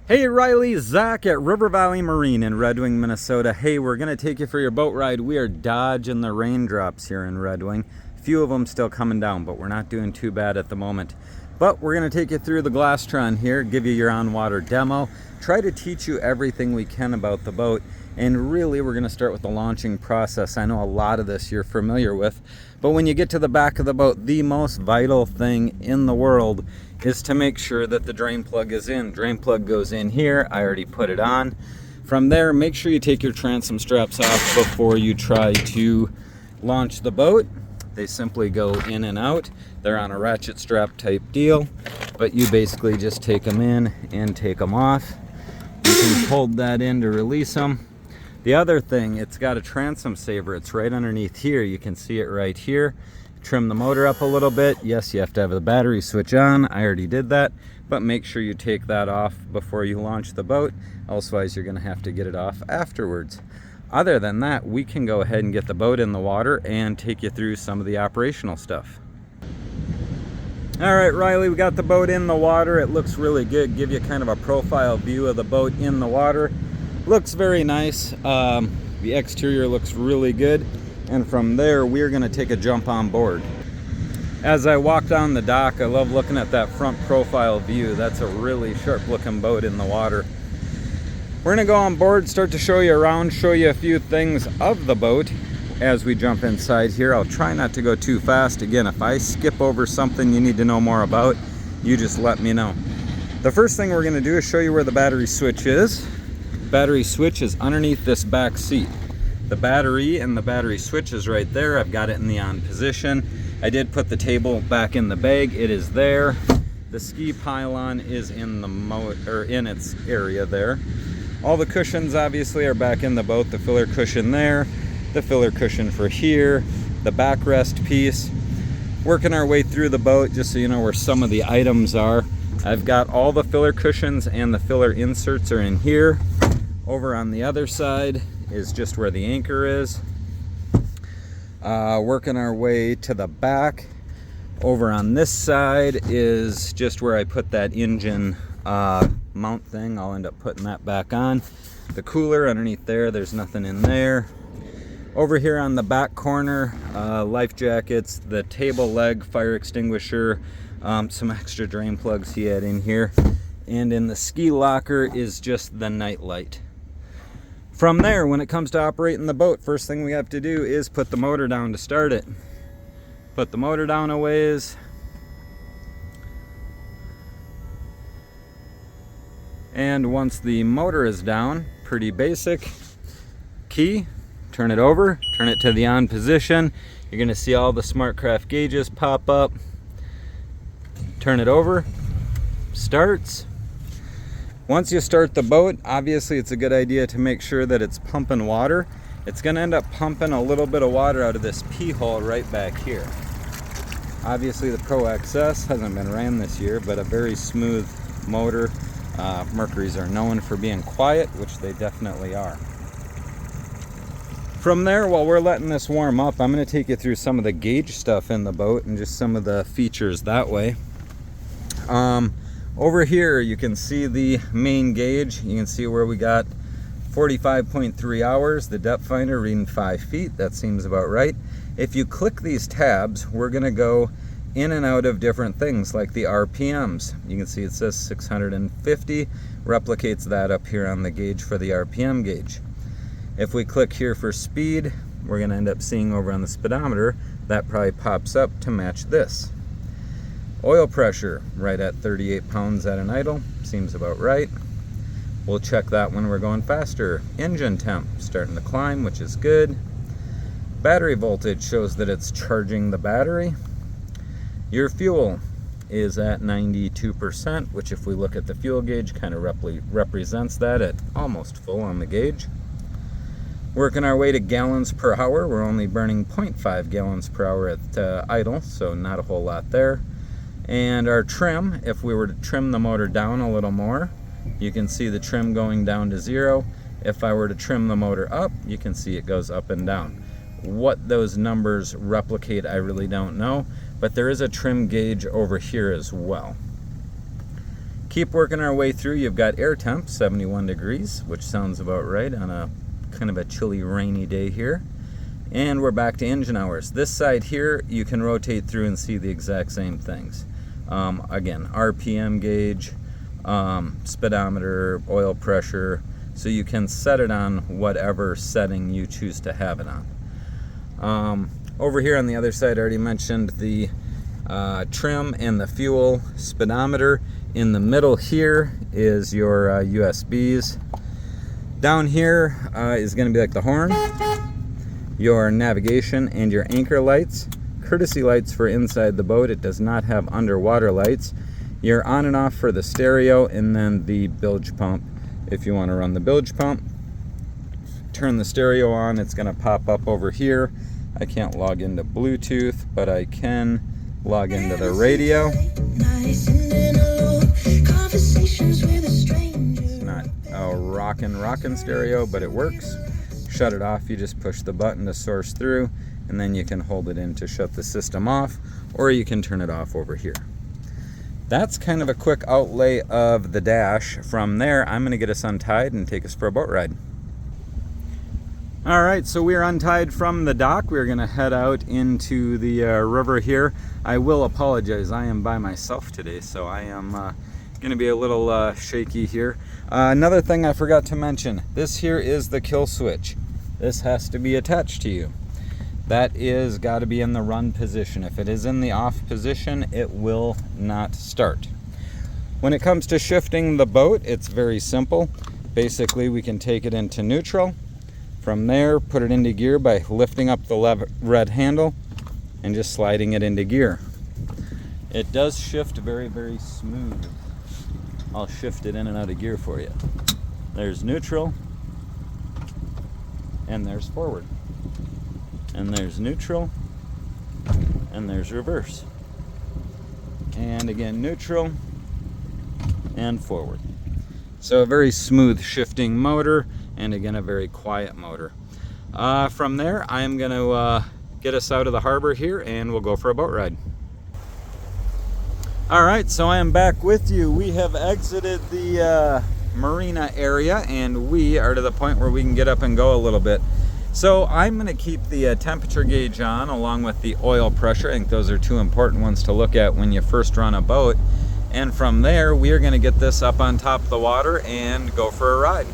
Hey Riley, Zach at River Valley Marine in Red Wing, Minnesota. Hey, we're going to take you for your boat ride. We are dodging the raindrops here in Red Wing. A few of them still coming down, but we're not doing too bad at the moment. But we're going to take you through the Glastron here, give you your on-water demo, try to teach you everything we can about the boat, and really we're going to start with the launching process. I know a lot of this you're familiar with, but when you get to the back of the boat, the most vital thing in the world is to make sure that the drain plug is in. Drain plug goes in here. I already put it on. From there, make sure you take your transom straps off before you try to launch the boat. They simply go in and out. They're on a ratchet strap type deal, but you basically just take them in and take them off. You can hold that in to release them. The other thing, it's got a transom saver. It's right underneath here. You can see it right here. Trim the motor up a little bit. Yes, you have to have the battery switch on. I already did that, but make sure you take that off before you launch the boat. Otherwise, you're going to have to get it off afterwards. Other than that, we can go ahead and get the boat in the water and take you through some of the operational stuff. All right, Riley, we got the boat in the water. It looks really good. Give you kind of a profile view of the boat in the water. Looks very nice. The exterior looks really good. And from there, we're going to take a jump on board. As I walk down the dock, I love looking at that front profile view. That's a really sharp looking boat in the water. We're going to go on board, start to show you around, show you a few things of the boat as we jump inside here. I'll try not to go too fast. Again, if I skip over something you need to know more about, you just let me know. The first thing we're going to do is show you where the battery switch is. The battery switch is underneath this back seat. The battery and the battery switch is right there. I've got it in the on position. I did put the table back in the bag. It is there. The ski pylon is in the in its area there. All the cushions obviously are back in the boat. The filler cushion there, the filler cushion for here, the backrest piece. Working our way through the boat just so you know where some of the items are. I've got all the filler cushions and the filler inserts are in here. Over on the other side is just where the anchor is. Working our way to the back. Over on this side is just where I put that engine mount thing. I'll end up putting that back on. The cooler underneath there, there's nothing in there. Over here on the back corner, life jackets, the table leg, fire extinguisher, some extra drain plugs he had in here. And in the ski locker is just the night light. From there, when it comes to operating the boat, first thing we have to do is put the motor down to start it. Put the motor down a ways. And once the motor is down, pretty basic, key, turn it over, turn it to the on position. You're gonna see all the SmartCraft gauges pop up. Turn it over, starts. Once you start the boat, obviously it's a good idea to make sure that it's pumping water. It's going to end up pumping a little bit of water out of this pee hole right back here. Obviously the Pro XS hasn't been ran this year, but a very smooth motor. Mercuries are known for being quiet, which they definitely are. From there, while we're letting this warm up, I'm going to take you through some of the gauge stuff in the boat and just some of the features that way. Over here you can see the main gauge. You can see where we got 45.3 hours, the depth finder reading 5 feet. That seems about right. If you click these tabs, we're going to go in and out of different things like the RPMs. You can see it says 650, replicates that up here on the gauge for the RPM gauge. If we click here for speed, we're going to end up seeing over on the speedometer, that probably pops up to match this. Oil pressure, right at 38 pounds at an idle, seems about right. We'll check that when we're going faster. Engine temp, starting to climb, which is good. Battery voltage shows that it's charging the battery. Your fuel is at 92%, which if we look at the fuel gauge, kind of represents that at almost full on the gauge. Working our way to gallons per hour, we're only burning 0.5 gallons per hour at idle, so not a whole lot there. And our trim, if we were to trim the motor down a little more, you can see the trim going down to 0. If I were to trim the motor up, you can see it goes up and down. What those numbers replicate, I really don't know, but there is a trim gauge over here as well. Keep working our way through. You've got air temp, 71 degrees, which sounds about right on a kind of a chilly, rainy day here. And we're back to engine hours. This side here, you can rotate through and see the exact same things. Again, RPM gauge, speedometer, oil pressure, so you can set it on whatever setting you choose to have it on. Over here on the other side, I already mentioned the trim and the fuel speedometer. In the middle here is your USBs. Down here is going to be like the horn, your navigation, and your anchor lights. Courtesy lights for inside the boat. It does not have underwater lights. Your on and off for the stereo, and then the bilge pump. If you want to run the bilge pump, turn the stereo on, it's going to pop up over here. I can't log into Bluetooth, but I can log into the radio. It's not a rockin' stereo, but it works. Shut it off, you just push the button to source through, and then you can hold it in to shut the system off, or you can turn it off over here. That's kind of a quick outlay of the dash. From there, I'm going to get us untied and take us for a boat ride. All right, so we're untied from the dock. We're going to head out into the river here. I will apologize, I am by myself today, so I am going to be a little shaky here. Another thing I forgot to mention, this here is the kill switch. This has to be attached to you. That is got to be in the run position. If it is in the off position, it will not start. When it comes to shifting the boat, it's very simple. Basically, we can take it into neutral. From there, put it into gear by lifting up the red handle and just sliding it into gear. It does shift very, very smooth. I'll shift it in and out of gear for you. There's neutral, and there's forward. And there's neutral, and there's reverse. And again, neutral and forward. So a very smooth shifting motor, and again, a very quiet motor. From there, I'm going to get us out of the harbor here, and we'll go for a boat ride. All right, so I am back with you. We have exited the marina area, and we are to the point where we can get up and go a little bit. So I'm going to keep the temperature gauge on along with the oil pressure. I think those are two important ones to look at when you first run a boat. And from there, we are going to get this up on top of the water and go for a ride.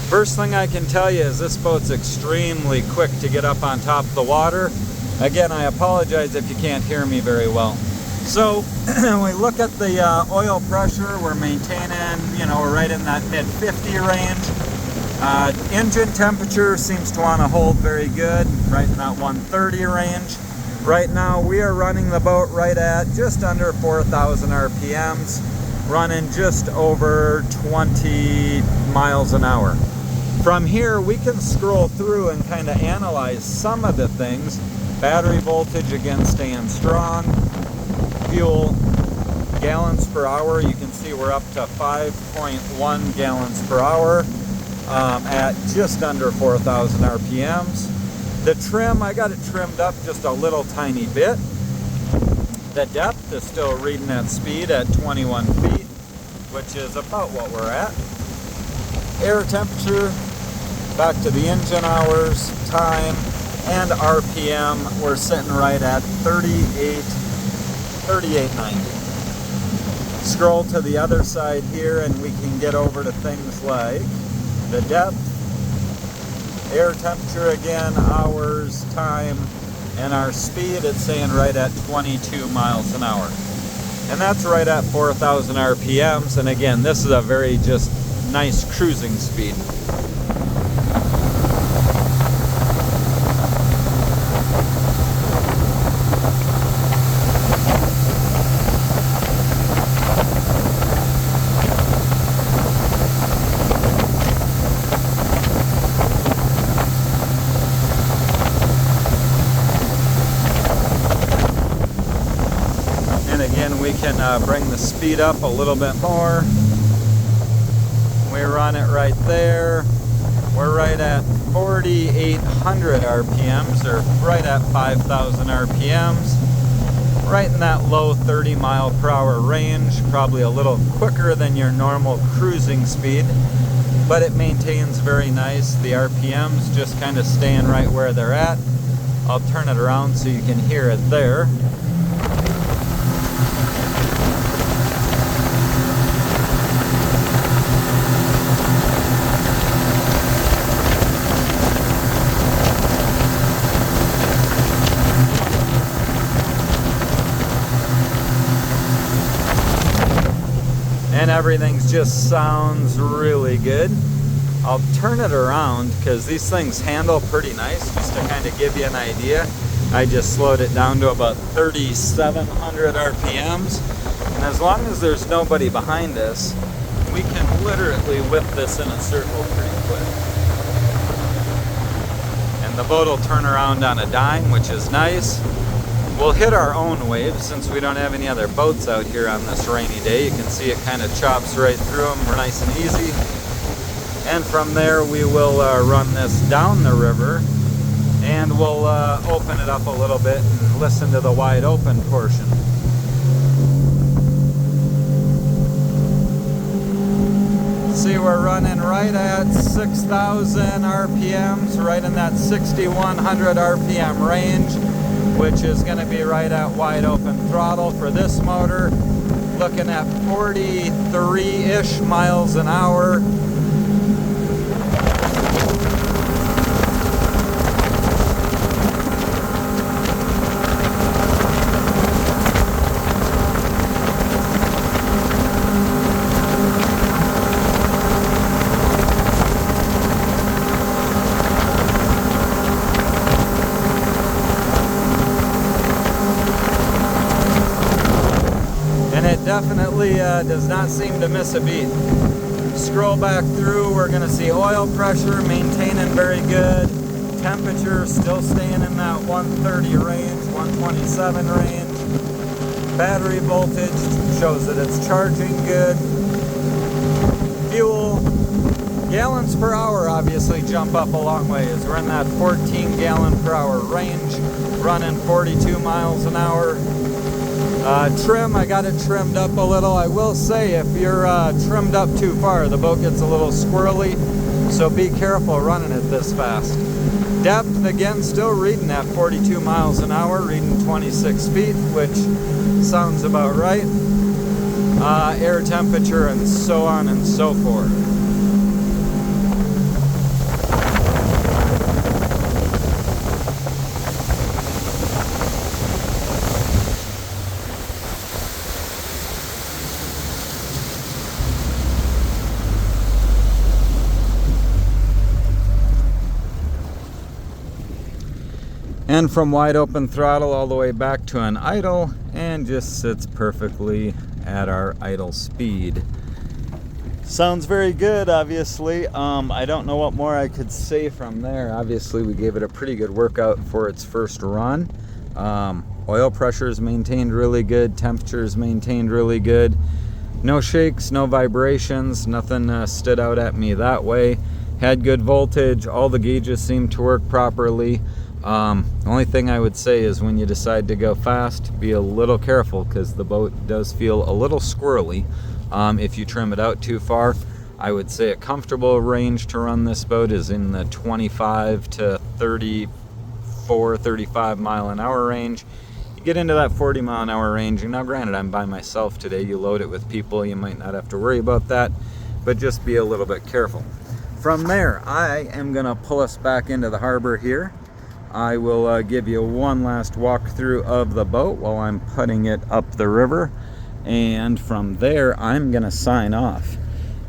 First thing I can tell you is this boat's extremely quick to get up on top of the water. Again, I apologize if you can't hear me very well. So when we look at the oil pressure, we're maintaining, we're right in that mid 50 range. Engine temperature seems to want to hold very good, right in that 130 range. Right now we are running the boat right at just under 4,000 RPMs, running just over 20 miles an hour. From here we can scroll through and kind of analyze some of the things. Battery voltage, again, staying strong. Fuel, gallons per hour, you can see we're up to 5.1 gallons per hour at just under 4,000 RPMs. The trim, I got it trimmed up just a little tiny bit. The depth is still reading at speed at 21 feet, which is about what we're at. Air temperature, back to the engine hours, time, and RPM, we're sitting right at 3890. Scroll to the other side here and we can get over to things like the depth, air temperature again, hours, time, and our speed. It's saying right at 22 miles an hour. And that's right at 4,000 RPMs. And again, this is a very just nice cruising speed. We can bring the speed up a little bit more. We run it right there. We're right at 4,800 RPMs, or right at 5,000 RPMs. Right in that low 30 mile per hour range, probably a little quicker than your normal cruising speed, but it maintains very nice. The RPMs just kind of staying right where they're at. I'll turn it around so you can hear it there. And everything just sounds really good. I'll turn it around because these things handle pretty nice. Just to kind of give you an idea, I just slowed it down to about 3,700 RPMs. And as long as there's nobody behind us, we can literally whip this in a circle pretty quick. And the boat will turn around on a dime, which is nice. We'll hit our own waves since we don't have any other boats out here on this rainy day. You can see it kind of chops right through them. We're nice and easy. And from there we will run this down the river, and we'll open it up a little bit and listen to the wide open portion. See, we're running right at 6,000 RPMs, right in that 6,100 RPM range, which is going to be right at wide open throttle for this motor. Looking at 43-ish miles an hour. Definitely does not seem to miss a beat. Scroll back through, we're going to see oil pressure maintaining very good. Temperature still staying in that 130 range, 127 range. Battery voltage shows that it's charging good. Fuel, gallons per hour obviously jump up a long way as we're in that 14 gallon per hour range, running 42 miles an hour. Trim, I got it trimmed up a little. I will say if you're trimmed up too far, the boat gets a little squirrely, so be careful running it this fast. Depth, again, still reading at 42 miles an hour, reading 26 feet, which sounds about right. Air temperature and so on and so forth. And from wide open throttle all the way back to an idle, and just sits perfectly at our idle speed. Sounds very good, obviously. I don't know what more I could say from there. Obviously, we gave it a pretty good workout for its first run. Oil pressure is maintained really good. Temperature is maintained really good. No shakes, no vibrations. Nothing stood out at me that way. Had good voltage. All the gauges seemed to work properly. The only thing I would say is when you decide to go fast, be a little careful because the boat does feel a little squirrely if you trim it out too far. I would say a comfortable range to run this boat is in the 25 to 34, 35 mile an hour range. You get into that 40 mile an hour range, and now granted I'm by myself today, you load it with people, you might not have to worry about that, but just be a little bit careful. From there, I am going to pull us back into the harbor here. I will give you one last walkthrough of the boat while I'm putting it up the river, and from there I'm gonna sign off.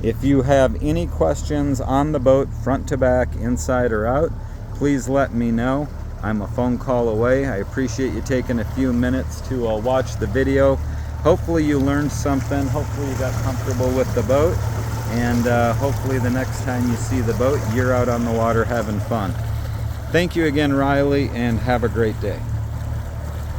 If you have any questions on the boat, front to back, inside or out, please let me know. I'm a phone call away. I appreciate you taking a few minutes to watch the video. Hopefully you learned something, hopefully you got comfortable with the boat, and hopefully the next time you see the boat, you're out on the water having fun. Thank you again, Riley, and have a great day.